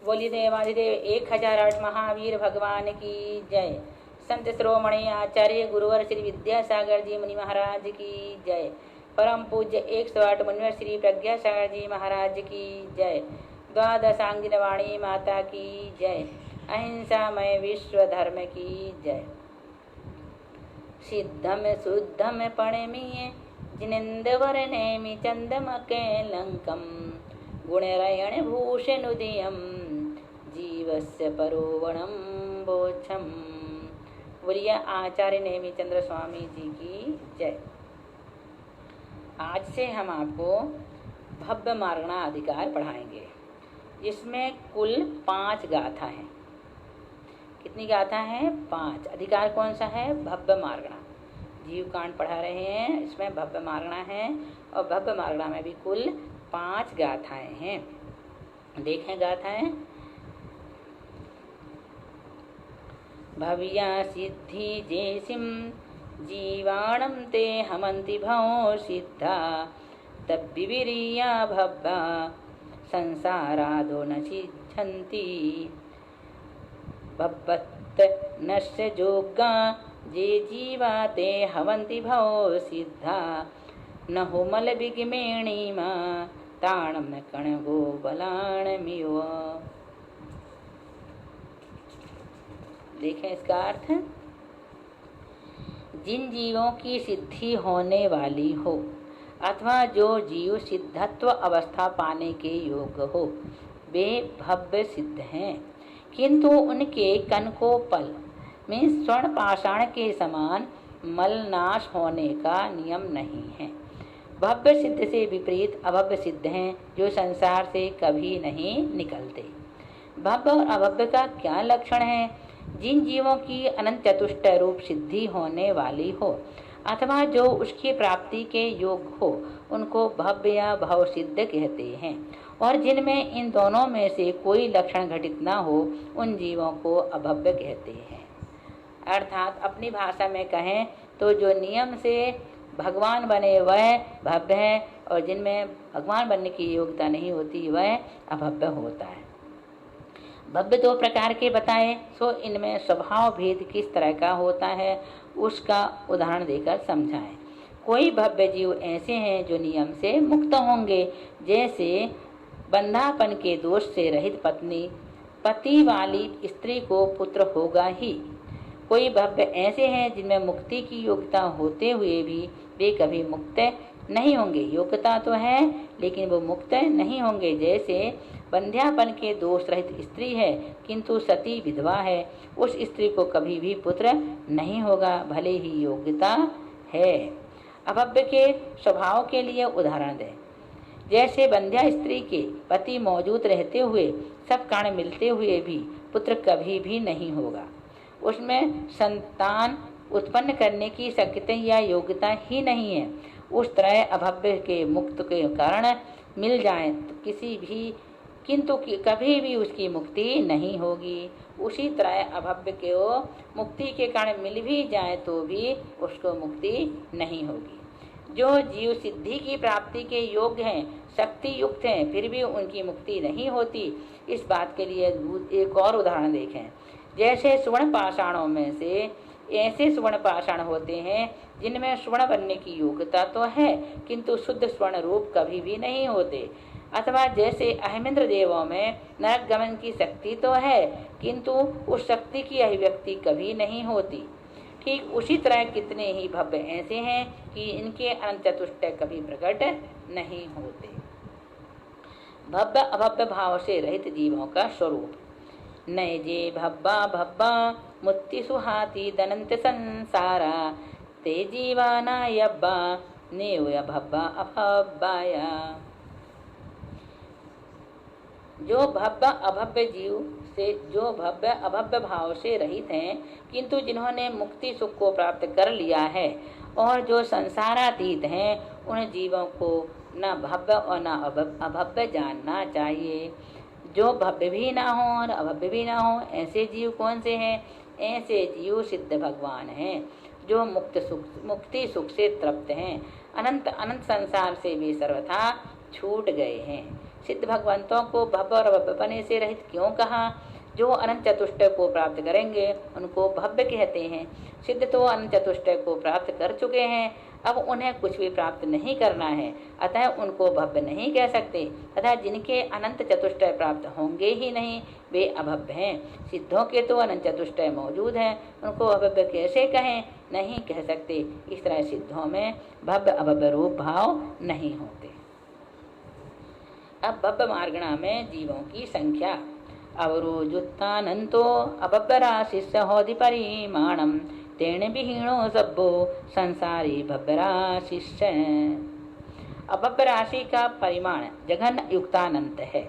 बोलिए देवाधिदेव 1008 महावीर भगवान की जय। संत श्रोमणी आचार्य गुरुवर श्री विद्यासागर जी मुनि महाराज की जय। परम पूज्य 108 मुनिवर श्री प्रज्ञासागर जी महाराज की जय। द्वादशांगिन वाणी माता की जय। अहिंसामय विश्व धर्म की जय। सिद्धम शुद्धम पणमीय जिनेन्द्र नेमि चंदमके लंकम गुणरयण भूषणुदयम जीवस्य परोवणम बोछम। बोलिए आचार्य नेमि चंद्र स्वामी जी की जय। आज से हम आपको भव्य मार्गणा अधिकार पढ़ाएंगे, जिसमें कुल 5 गाथा हैं। कितनी गाथा है? 5। अधिकार कौन सा है? भव्य मार्गणा। जीव कांड पढ़ा रहे हैं, इसमें भव्य मार्गणा है और भव्य मार्गणा में भी कुल 5 गाथाएं हैं। देखें गाथाएं। भव्या सिद्धि जेसिम जीवाणम ते हमंति भव सिद्धा तब्बिविरिया भव्या संसारादो न सिद्धन्ति भव्वत् नश्य जोगा जे जीवा ते हमन्ति भव सिद्धा न होमल विगमेणीमा ताणम कण गो बलाणमिव। देखें इसका अर्थ। जिन जीवों की सिद्धि होने वाली हो अथवा जो जीव सिद्धत्व अवस्था पाने के योग्य हो, वे भव्य सिद्ध हैं, किंतु उनके कनकोपल में स्वर्ण पाषाण के समान मलनाश होने का नियम नहीं है। भव्य सिद्ध से विपरीत अभव्य सिद्ध हैं, जो संसार से कभी नहीं निकलते। भव्य और अभव्य का क्या लक्षण है? जिन जीवों की अनंत चतुष्ट रूप सिद्धि होने वाली हो अथवा जो उसकी प्राप्ति के योग्य हो, उनको भव्य या भव सिद्ध कहते हैं, और जिनमें इन दोनों में से कोई लक्षण घटित न हो, उन जीवों को अभव्य कहते हैं। अर्थात अपनी भाषा में कहें तो जो नियम से भगवान बने वह भव्य है, और जिनमें भगवान बनने की योग्यता नहीं होती वह अभव्य होता है। भव्य 2 प्रकार के बताए, सो इनमें स्वभाव भेद किस तरह का होता है उसका उदाहरण देकर समझाएं। कोई भव्य जीव ऐसे हैं जो नियम से मुक्त होंगे, जैसे बंधापन के दोष से रहित पत्नी, पति वाली स्त्री को पुत्र होगा ही। कोई भव्य ऐसे हैं जिनमें मुक्ति की योग्यता होते हुए भी वे कभी मुक्त नहीं होंगे। योग्यता तो है लेकिन वो मुक्त नहीं होंगे, जैसे बंध्यापन के दोष रहित स्त्री है किंतु सती विधवा है, उस स्त्री को कभी भी पुत्र नहीं होगा, भले ही योग्यता है। अभव्य के स्वभाव के लिए उदाहरण दें। जैसे बंध्या स्त्री के पति मौजूद रहते हुए सब कारण मिलते हुए भी पुत्र कभी भी नहीं होगा, उसमें संतान उत्पन्न करने की शक्ति या योग्यता ही नहीं है। उस तरह अभव्य के मुक्त के कारण मिल जाए तो किसी भी किंतु कभी भी उसकी मुक्ति नहीं होगी। उसी तरह अभव्य को मुक्ति के कारण मिल भी जाए तो भी उसको मुक्ति नहीं होगी। जो जीव सिद्धि की प्राप्ति के योग्य हैं, शक्ति युक्त हैं, फिर भी उनकी मुक्ति नहीं होती, इस बात के लिए एक और उदाहरण देखें। जैसे स्वर्ण पाषाणों में से ऐसे स्वर्ण पाषाण होते हैं जिनमें स्वर्ण बनने की योग्यता तो है किंतु शुद्ध स्वर्ण रूप कभी भी नहीं होते। अथवा जैसे अहमिंद्र देवों में नरक गमन की शक्ति तो है किंतु उस शक्ति की अभिव्यक्ति कभी नहीं होती। ठीक उसी तरह कितने ही भव्य ऐसे हैं कि इनके अनंत चतुष्ट कभी प्रकट नहीं होते। भव्य अभव्य भाव से रहित जीवों का स्वरूप। नय जे भव्या भव्या मुक्ति सुहाती दनंत संसारा ते जीवाना यब्बा नेव भव्या अभव्याया। जो भव्य अभव्य जीव से जो भव्य अभव्य भाव से रहित हैं किंतु जिन्होंने मुक्ति सुख को प्राप्त कर लिया है और जो संसारातीत हैं, उन जीवों को न भव्य और न अभव्य जानना चाहिए। जो भव्य भी ना हो और अभव्य भी ना हो, ऐसे जीव कौन से हैं? ऐसे जीव सिद्ध भगवान हैं, जो मुक्ति सुख से तृप्त हैं। अनंत अनंत संसार से भी सर्वथा छूट गए हैं। सिद्ध भगवंतों को भव्य और भव्यपने से रहित क्यों कहा? जो अनंत चतुष्टय को प्राप्त करेंगे उनको भव्य कहते हैं। सिद्ध तो अनंत चतुष्टय को प्राप्त कर चुके हैं, अब उन्हें कुछ भी प्राप्त नहीं करना है, अतः उनको भव्य नहीं कह सकते। तथा जिनके अनंत चतुष्टय प्राप्त होंगे ही नहीं वे अभव्य हैं। सिद्धों के तो अनंत चतुष्टय मौजूद हैं, उनको अभव्य कैसे कहें? नहीं कह सकते। इस तरह सिद्धों में भव्य अभव्य रूप भाव नहीं होते। अब भव्य मार्गणा में जीवों की संख्या। अवरोजुत्तानंतो अभव्य राशिस्य होदि परिमाणम तेन विहीणो सभ्यो संसारी भव्य राशिस्य। अभव्य राशि का परिमाण जघन युक्तानंत है।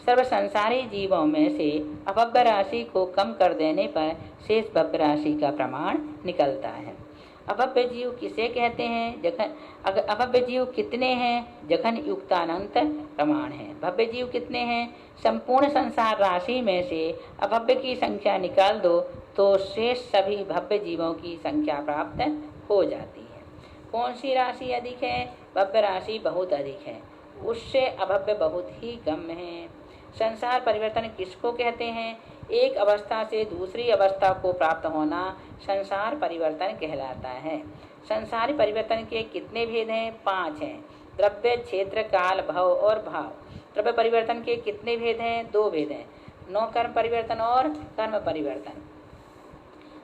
सर्व संसारी जीवों में से अभव्य राशि को कम कर देने पर शेष भव्य राशि का प्रमाण निकलता है। अभव्य जीव किसे कहते हैं? जघन। अभव्य जीव कितने हैं? जघन युक्तानंत प्रमाण है। भव्य जीव कितने हैं? संपूर्ण संसार राशि में से अभव्य की संख्या निकाल दो तो शेष सभी भव्य जीवों की संख्या प्राप्त हो जाती है। कौन सी राशि अधिक है? भव्य राशि बहुत अधिक है, उससे अभव्य बहुत ही कम है। संसार परिवर्तन किसको कहते हैं? एक अवस्था से दूसरी अवस्था को प्राप्त होना संसार परिवर्तन कहलाता है। संसारी परिवर्तन के कितने भेद हैं? 5 हैं। द्रव्य, क्षेत्र, काल, भव और भाव। द्रव्य परिवर्तन के कितने भेद हैं? 2 भेद हैं, नौ कर्म परिवर्तन और कर्म परिवर्तन।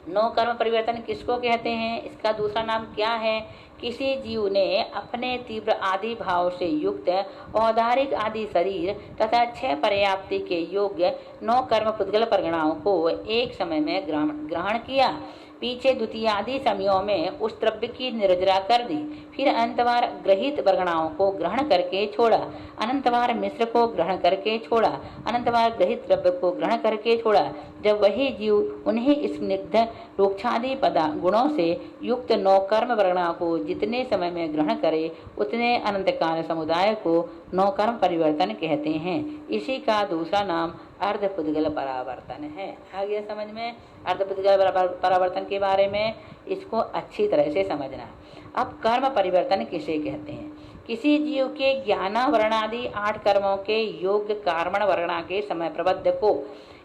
नौ कर्म परिवर्तन किसको कहते हैं? इसका दूसरा नाम क्या है? किसी जीव ने अपने तीव्र आदि भाव से युक्त औदारिक आदि शरीर तथा 6 पर्याप्ति के योग्य 9 कर्म पुद्गल परगणाओं को एक समय में ग्रहण किया। पीछे द्वितीयादि समयों में उस द्रव्य की निर्जरा कर दी, फिर अनंतवार ग्रहित वर्गणाओं को ग्रहण करके छोड़ा, अनंतवार मिश्र को ग्रहण करके छोड़ा, अनंतवार ग्रहित द्रव्य को ग्रहण करके छोड़ा। जब वही जीव उन्हें स्निग्ध रोक्षादि गुणों से युक्त 9 कर्म वर्गणाओं को जितने समय में ग्रहण करे उतने अनंत काल समुदाय को 9 कर्म परिवर्तन कहते हैं। इसी का दूसरा नाम अर्धपुद्गल परावर्तन है। आ गया समझ में? अर्धपुद्गल परावर्तन के बारे में इसको अच्छी तरह से समझना। अब कर्म परिवर्तन किसे कहते हैं? किसी जीव के ज्ञानावरणादि 8 कर्मों के योग्य कार्मण वर्णा के समय प्रबद्ध को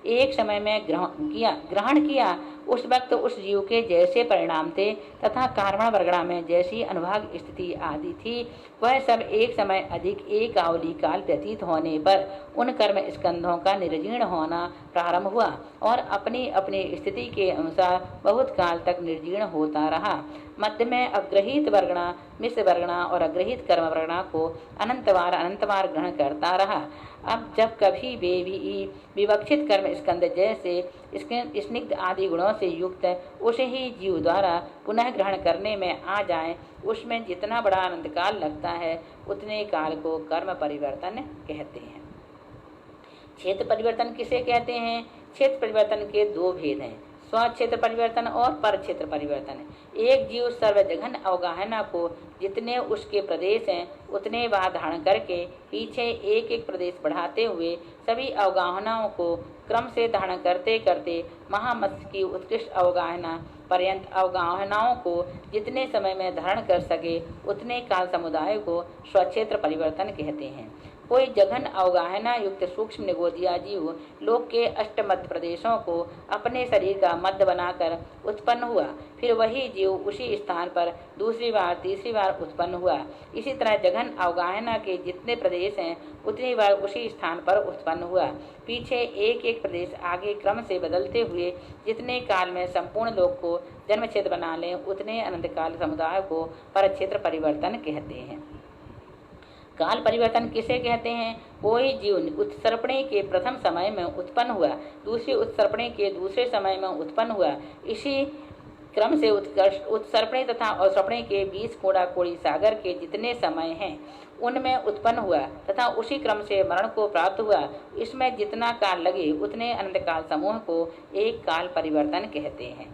एक समय में ग्रहण किया, उस वक्त उस जीव के जैसे परिणाम थे तथा कार्मण वर्गणा में जैसी अनुभाग स्थिति आदि थी, वह सब एक समय अधिक एक आवली काल व्यतीत होने पर उन कर्म स्कंधों का निर्जीर्ण होना प्रारंभ हुआ और अपनी अपनी स्थिति के अनुसार बहुत काल तक निर्जीर्ण होता रहा। मध्य में अग्रहित वर्गणा, मिश्र वर्गणा और अग्रहित कर्म वर्गणा को अनंतवार ग्रहण करता रहा। अब जब कभी वे भी विवक्षित कर्म स्कंद जैसे स्निग्ध आदि गुणों से युक्त उसे ही जीव द्वारा पुनः ग्रहण करने में आ जाए, उसमें जितना बड़ा आनंद काल लगता है उतने काल को कर्म परिवर्तन कहते हैं। क्षेत्र परिवर्तन किसे कहते हैं? क्षेत्र परिवर्तन के 2 भेद हैं, स्वक्षेत्र परिवर्तन और पर क्षेत्र परिवर्तन। एक जीव सर्वजघन अवगाहना को जितने उसके प्रदेश हैं उतने वह धारण करके पीछे एक एक प्रदेश बढ़ाते हुए सभी अवगाहनाओं को क्रम से धारण करते करते महामत्स्य की उत्कृष्ट अवगाहना पर्यंत अवगाहनाओं को जितने समय में धारण कर सके उतने काल समुदाय को स्वक्षेत्र परिवर्तन कहते हैं। कोई जघन अवगाहना युक्त सूक्ष्म निगोदिया जीव लोक के अष्टमध्य प्रदेशों को अपने शरीर का मध्य बनाकर उत्पन्न हुआ, फिर वही जीव उसी स्थान पर दूसरी बार तीसरी बार उत्पन्न हुआ। इसी तरह जघन अवगाहना के जितने प्रदेश हैं उतनी बार उसी स्थान पर उत्पन्न हुआ। पीछे एक एक प्रदेश आगे क्रम से बदलते हुए जितने काल में संपूर्ण लोक को जन्म क्षेत्र बना लें उतने अनंत काल समुदाय को परक्षेत्र परिवर्तन कहते हैं। काल परिवर्तन किसे कहते हैं? कोई जीव उत्सर्पणे के प्रथम समय में उत्पन्न हुआ, दूसरी उत्सर्पणे के दूसरे समय में उत्पन्न हुआ, इसी क्रम से उत्सर्पणे तथा अवसर्पणे के 20 कोड़ा कोड़ी सागर के जितने समय हैं उनमें उत्पन्न हुआ तथा उसी क्रम से मरण को प्राप्त हुआ। इसमें जितना काल लगे उतने अनंत काल समूह को एक काल परिवर्तन कहते हैं।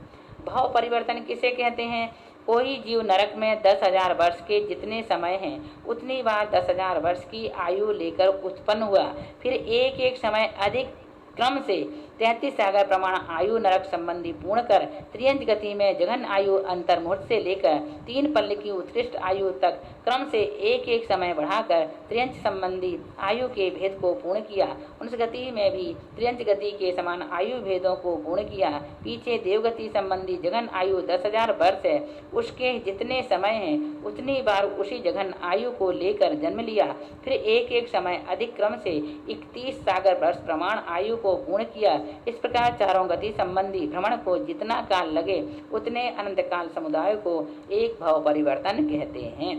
भाव परिवर्तन किसे कहते हैं? कोई जीव नरक में 10,000 वर्ष के जितने समय हैं उतनी बार 10,000 वर्ष की आयु लेकर उत्पन्न हुआ, फिर एक एक समय अधिक क्रम से 33 सागर प्रमाण आयु नरक संबंधी पूर्ण कर त्रियंत गति में जघन आयु अंतर्मुहूर्त से लेकर 3 पल्ल की उत्कृष्ट आयु तक क्रम से एक एक समय बढ़ाकर त्रियंच संबंधी आयु के भेद को पूर्ण किया। उस गति में भी त्रियंच गति के समान आयु भेदों को पूर्ण किया। पीछे देवगति संबंधी जघन आयु 10,000 वर्ष है, उसके जितने समय हैं उतनी बार उसी जघन आयु को लेकर जन्म लिया। फिर एक एक समय अधिक क्रम से 31 सागर वर्ष प्रमाण आयु को पूर्ण किया। इस प्रकार चारों गति संबंधी भ्रमण को जितना काल लगे उतने अनंत काल समुदाय को एक भाव परिवर्तन कहते हैं।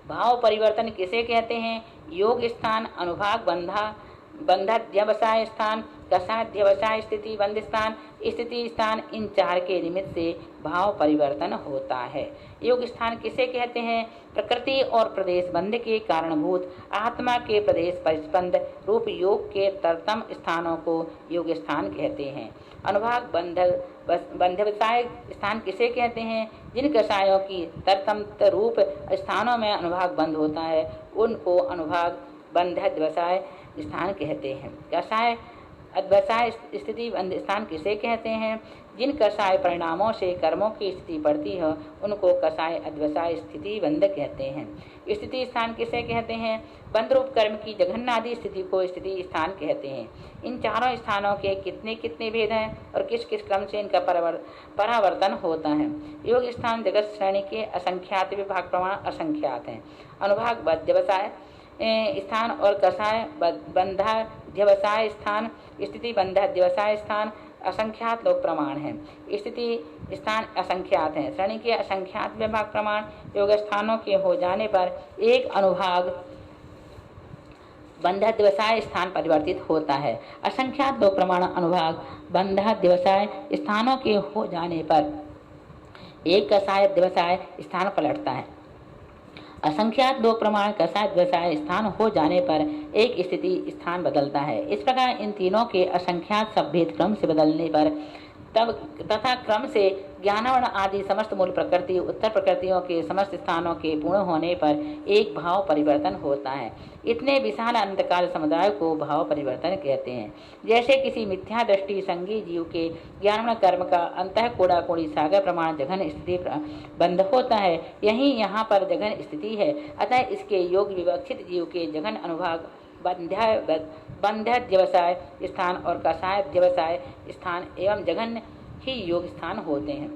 भाव परिवर्तन किसे कहते हैं? योग स्थान, अनुभाग बंधाध्यवसाय स्थान, कषाध्यवसाय स्थिति बंध स्थान, स्थिति स्थान, इन चार के निमित्त से भाव परिवर्तन होता है। योग स्थान किसे कहते हैं? प्रकृति और प्रदेश बंध के कारणभूत आत्मा के प्रदेश परिस्पंद रूप योग के तरतम स्थानों को योग स्थान कहते हैं। अनुभाग बंध्यवसाय स्थान किसे कहते हैं? जिन कषायों की तरतम रूप स्थानों में अनुभाग बंद होता है उनको अनुभाग बंध्यवसाय स्थान कहते हैं। कषाय अध्यवसाय स्थिति बंध स्थान किसे कहते हैं? जिन कषाय परिणामों से कर्मों की स्थिति पड़ती है उनको कषाय अध्यवसाय स्थिति बंध कहते हैं। स्थिति स्थान किसे कहते हैं? बंध रूप कर्म की जघन्य आदि स्थिति को स्थिति स्थान कहते हैं। इन चारों स्थानों के कितने कितने भेद हैं और किस किस क्रम से इनका परावर्तन होता है? योग स्थान जगत श्रेणी के असंख्यात विभाग प्रमाण असंख्यात हैं। अनुभाग बंध्यवसाय स्थान और कषाय बंधाध्यवसाय स्थान, स्थिति बंधाध्यवसाय स्थान असंख्यात लोक प्रमाण है। स्थिति स्थान असंख्यात है। श्रेणी के असंख्यात विभाग प्रमाण योग स्थानों के हो जाने पर एक अनुभाग बंधाध्यवसाय स्थान परिवर्तित होता है। असंख्यात लोक प्रमाण अनुभाग बंधाध्यवसाय स्थानों के हो जाने पर एक कषाय अध्यवसाय स्थान पलटता है। असंख्यात दो प्रमाण कषाय स्थान हो जाने पर एक स्थिति स्थान बदलता है। इस प्रकार इन तीनों के असंख्यात सभेद क्रम से बदलने पर तब तथा क्रम से ज्ञानवर्ण आदि समस्त मूल प्रकृति उत्तर प्रकृतियों के समस्त स्थानों के पूर्ण होने पर एक भाव परिवर्तन होता है। इतने विशाल अनंतकाल समुदाय को भाव परिवर्तन कहते हैं। जैसे किसी मिथ्या दृष्टि संगी जीव के ज्ञानवर्ण कर्म का अंतः कोड़ा कोड़ी सागर प्रमाण जघन स्थिति बंध होता है, यही यहाँ पर जघन स्थिति है। अतः इसके योग विवक्षित जीव के जघन अनुभाग बंध्याध्यवसाय स्थान और कषायाध्यवसाय स्थान एवं जघन्य ही योग स्थान होते हैं।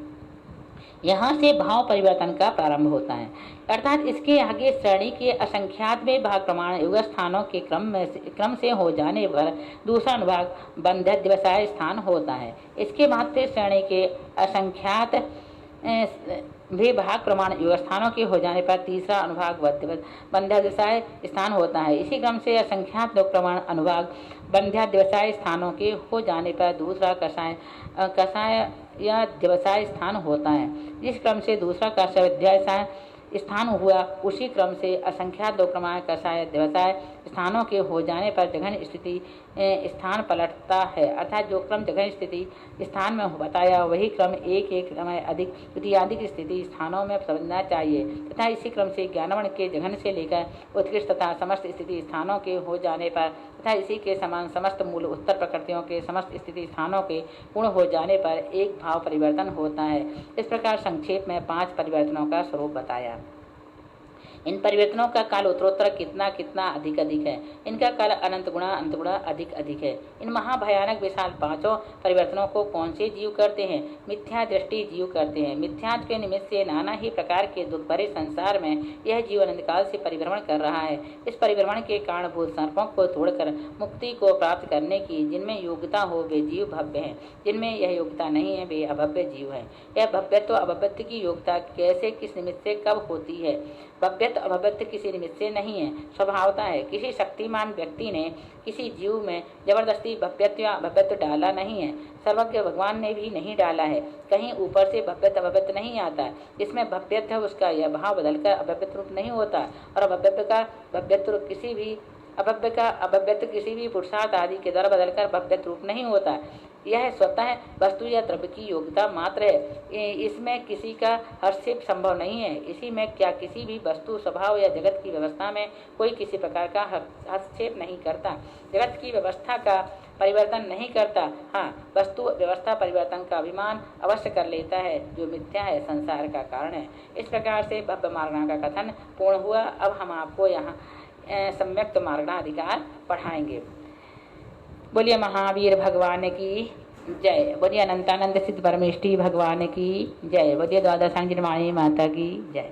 यहाँ से भाव परिवर्तन का प्रारंभ होता है, अर्थात इसके आगे श्रेणी के असंख्यात में भाग प्रमाण योग स्थानों के क्रम से हो जाने पर दूसरा अनुभाग बंध्याध्यवसाय स्थान होता है। इसके बाद फिर श्रेणी के असंख्यात भी भाग प्रमाण योग स्थानों के हो जाने पर तीसरा अनुभाग बंध्याध्यवसाय स्थान होता है। इसी क्रम से असंख्यात लोक प्रमाण अनुभाग बंध्याध्यवसाय स्थानों के हो जाने पर दूसरा कषायाध्यवसाय स्थान होता है। जिस क्रम से दूसरा कषायाध्यवसाय स्थान हुआ उसी क्रम से असंख्यात लोक प्रमाण कषायाध्यवसाय स्थानों के हो जाने पर जघन स्थिति स्थान पलटता है। अर्थात जो क्रम जघन स्थिति स्थान में बताया वही क्रम एक एक समय अधिक द्वितीयाधिक स्थिति स्थानों में समझना चाहिए तथा इसी क्रम से ज्ञानवर्ण के जघन से लेकर उत्कृष्ट तथा समस्त स्थिति स्थानों के हो जाने पर तथा इसी के समान समस्त मूल उत्तर प्रकृतियों के समस्त स्थिति स्थानों के पूर्ण हो जाने पर एक भाव परिवर्तन होता है। इस प्रकार संक्षेप में 5 परिवर्तनों का स्वरूप बताया। इन परिवर्तनों का काल उत्तरोत्तर कितना कितना अधिक अधिक है। इनका काल अनंत गुणा अधिक अधिक है। इन महाभयानक विशाल 5 परिवर्तनों को कौन से जीव करते हैं? मिथ्या दृष्टि जीव करते हैं। मिथ्यात्व के निमित्त से नाना ही प्रकार के दुख भरे संसार में यह जीव अनंत काल से परिभ्रमण कर रहा है। इस परिभ्रमण के कारणभूत सर्पों को तोड़कर मुक्ति को प्राप्त करने की जिनमें योग्यता हो वे जीव भव्य हैं, जिनमें यह योग्यता नहीं है वे अभव्य जीव हैं। यह भव्यत्व अभव्यत्व की योग्यता कैसे किस निमित्त से कब होती है? भव्यत्व अभव्यत्व किसी निमित्त से नहीं है, स्वभावता है। किसी शक्तिमान व्यक्ति ने किसी जीव में जबरदस्ती भव्यत्व या अभव्यत्व डाला नहीं है। सर्वज्ञ भगवान ने भी नहीं डाला है। कहीं ऊपर से भव्यत्व अभव्यत्व नहीं आता। जिसमें भव्यत्व है उसका यह भाव बदलकर अभव्यत्व रूप नहीं होता और अभव्यत्व का भव्यत्व किसी भी अभव्यत्व किसी भी पुरुषार्थ आदि के द्वारा बदलकर भव्यत्व रूप नहीं होता। यह स्वतः वस्तु या द्रव्य की योग्यता मात्र है। इसमें किसी का हस्तक्षेप संभव नहीं है। इसी में क्या किसी भी वस्तु स्वभाव या जगत की व्यवस्था में कोई किसी प्रकार का हस्तक्षेप नहीं करता। जगत की व्यवस्था का परिवर्तन नहीं करता। हाँ, वस्तु व्यवस्था परिवर्तन का अभिमान अवश्य कर लेता है, जो मिथ्या है, संसार का कारण है। इस प्रकार से भव्य मार्गणा का कथन पूर्ण हुआ। अब हम आपको यहाँ सम्यक्त मार्गणा अधिकार पढ़ाएंगे। बोलिए महावीर भगवान की जय। बोलिए अनंतानंद सिद्ध परमेष्टि भगवान की जय। बोलिए द्वादशांग माता की जय।